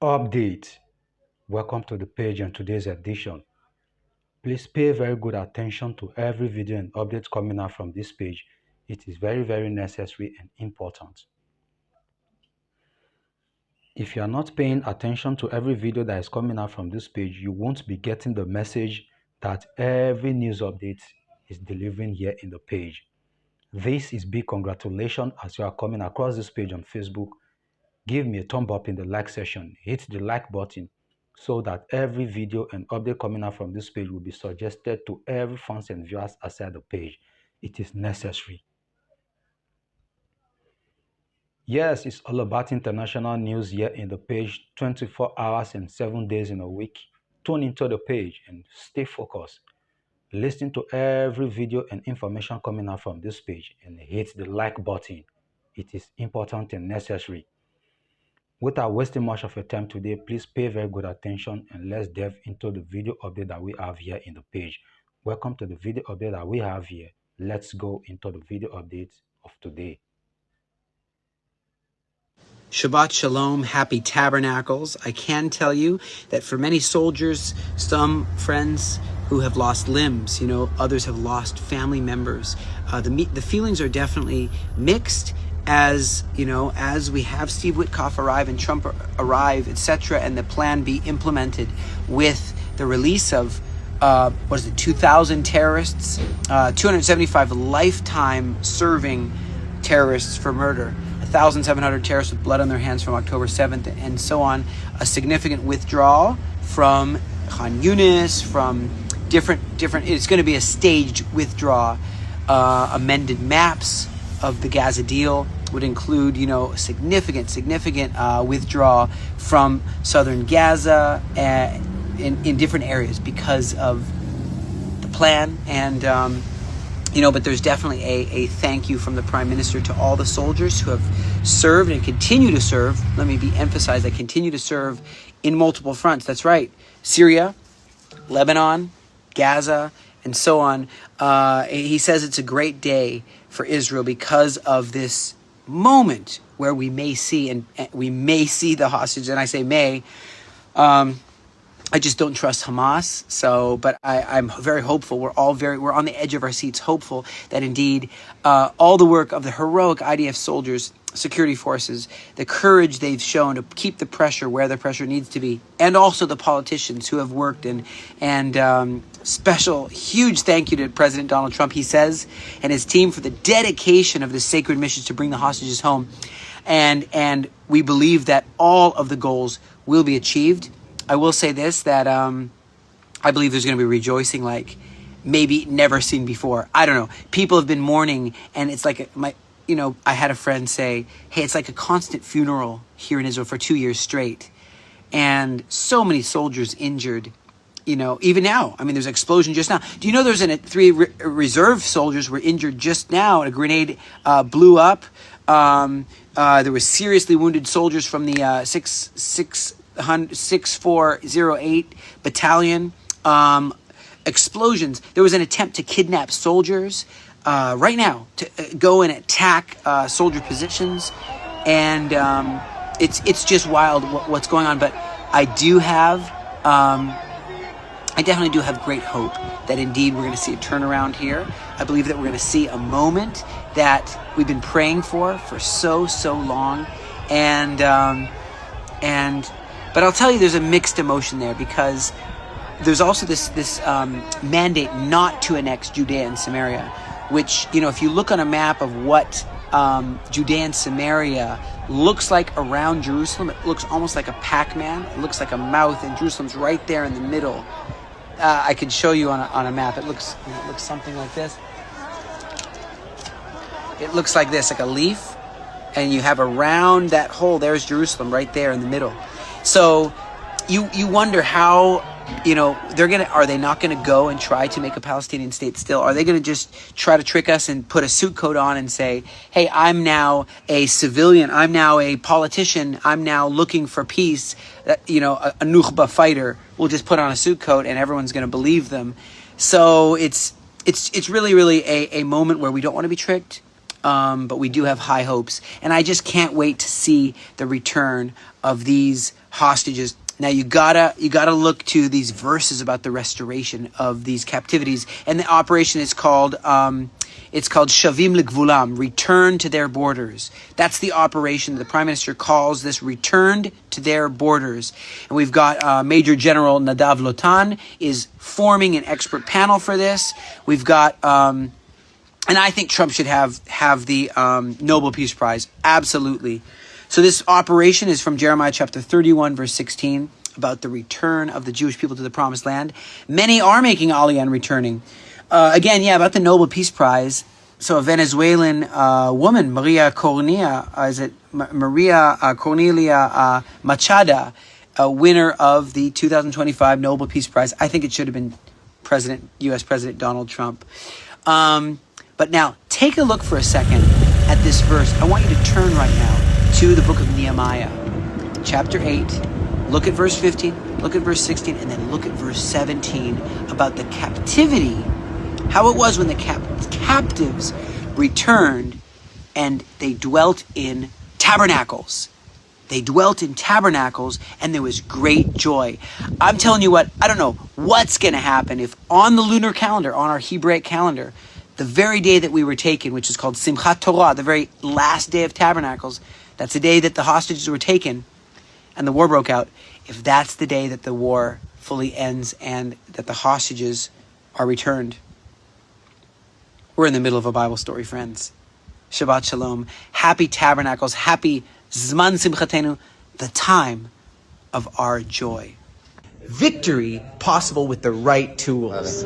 Update. Welcome to the page and today's edition. Please pay very good attention to every video and update coming out from this page. It is very necessary and important. If you are not paying attention to every video that is coming out from this page, you won't be getting the message that every news update is delivering here in the page. This is big congratulations as you are coming across this page on Facebook. Give me a thumb up in the like section. Hit the like button so that every video and update coming out from this page will be suggested to every fans and viewers outside the page. It is necessary. Yes, it's all about international news here in the page, 24 hours and 7 days in a week. Tune into the page and stay focused. Listen to every video and information coming out from this page and hit the like button. It is important and necessary. Without wasting much of your time today, please pay very good attention and let's delve into the video update that we have here in the page. Welcome to the video update that we have here. Let's go into the video update of today. Shabbat Shalom, Happy Tabernacles. I can tell you that for many soldiers, some friends who have lost limbs, others have lost family members. The feelings are definitely mixed as we have Steve Witkoff arrive and Trump arrive, etc., and the plan be implemented with the release of 2,000 terrorists, 275 lifetime serving terrorists for murder, 1,700 terrorists with blood on their hands from October 7th, and so on. A significant withdrawal from Khan Yunis, from different. It's going to be a staged withdrawal. Amended maps of the Gaza deal would include, significant withdrawal from southern Gaza in different areas because of the plan. And, but there's definitely a thank you from the Prime Minister to all the soldiers who have served and continue to serve. Let me emphasize that continue to serve in multiple fronts. That's right. Syria, Lebanon, Gaza, and so on. He says it's a great day for Israel because of this moment where we may see the hostage. And I say may. I just don't trust Hamas. But I'm very hopeful. We're on the edge of our seats, hopeful that indeed all the work of the heroic IDF soldiers, security forces, the courage they've shown to keep the pressure where the pressure needs to be, and also the politicians who have worked and special huge thank you to President Donald Trump, he says, and his team for the dedication of this sacred mission to bring the hostages home. And we believe that all of the goals will be achieved. I will say this, that I believe there's going to be rejoicing like maybe never seen before. I don't know. People have been mourning, and it's like I had a friend say, hey, it's like a constant funeral here in Israel for 2 years straight. And so many soldiers injured, even now. I mean, there's an explosion just now. Do you know there's three reserve soldiers were injured just now? A grenade blew up. There were seriously wounded soldiers from the 6408 battalion. Explosions. There was an attempt to kidnap soldiers right now to go and attack soldier positions, and it's just wild what's going on. But I definitely do have great hope that indeed we're going to see a turnaround here. I believe that we're going to see a moment that we've been praying for so long, but I'll tell you, there's a mixed emotion there because there's also this mandate not to annex Judea and Samaria, which, if you look on a map of what Judea and Samaria looks like around Jerusalem, it looks almost like a Pac-Man. It looks like a mouth, and Jerusalem's right there in the middle. I could show you on a map. It looks something like this. It looks like this, like a leaf, and you have around that hole, there's Jerusalem right there in the middle. So you wonder how, are they not going to go and try to make a Palestinian state still? Are they going to just try to trick us and put a suit coat on and say, hey, I'm now a civilian, I'm now a politician, I'm now looking for peace, a Nukhba fighter will just put on a suit coat and everyone's going to believe them. So it's really a moment where we don't want to be tricked. But we do have high hopes, and I just can't wait to see the return of these hostages. Now you gotta look to these verses about the restoration of these captivities, and the operation is called Shavim L'Gvulam, return to their borders. That's the operation. The Prime Minister calls this returned to their borders. And we've got Major General Nadav Lotan is forming an expert panel for this. We've got, and I think Trump should have the Nobel Peace Prize. Absolutely. So this operation is from Jeremiah chapter 31, verse 16, about the return of the Jewish people to the Promised Land. Many are making Aliyah and returning. About the Nobel Peace Prize. So a Venezuelan woman, Maria Cornelia Machada, a winner of the 2025 Nobel Peace Prize. I think it should have been U.S. President Donald Trump. But now, take a look for a second at this verse. I want you to turn right now to the book of Nehemiah, chapter 8. Look at verse 15, look at verse 16, and then look at verse 17 about the captivity. How it was when the captives returned and they dwelt in tabernacles. They dwelt in tabernacles and there was great joy. I'm telling you what, I don't know what's going to happen if on the lunar calendar, on our Hebraic calendar, the very day that we were taken, which is called Simchat Torah, the very last day of tabernacles, that's the day that the hostages were taken and the war broke out. If that's the day that the war fully ends and that the hostages are returned. We're in the middle of a Bible story, friends. Shabbat Shalom. Happy Tabernacles. Happy Zman Simchatenu. The time of our joy. Victory possible with the right tools.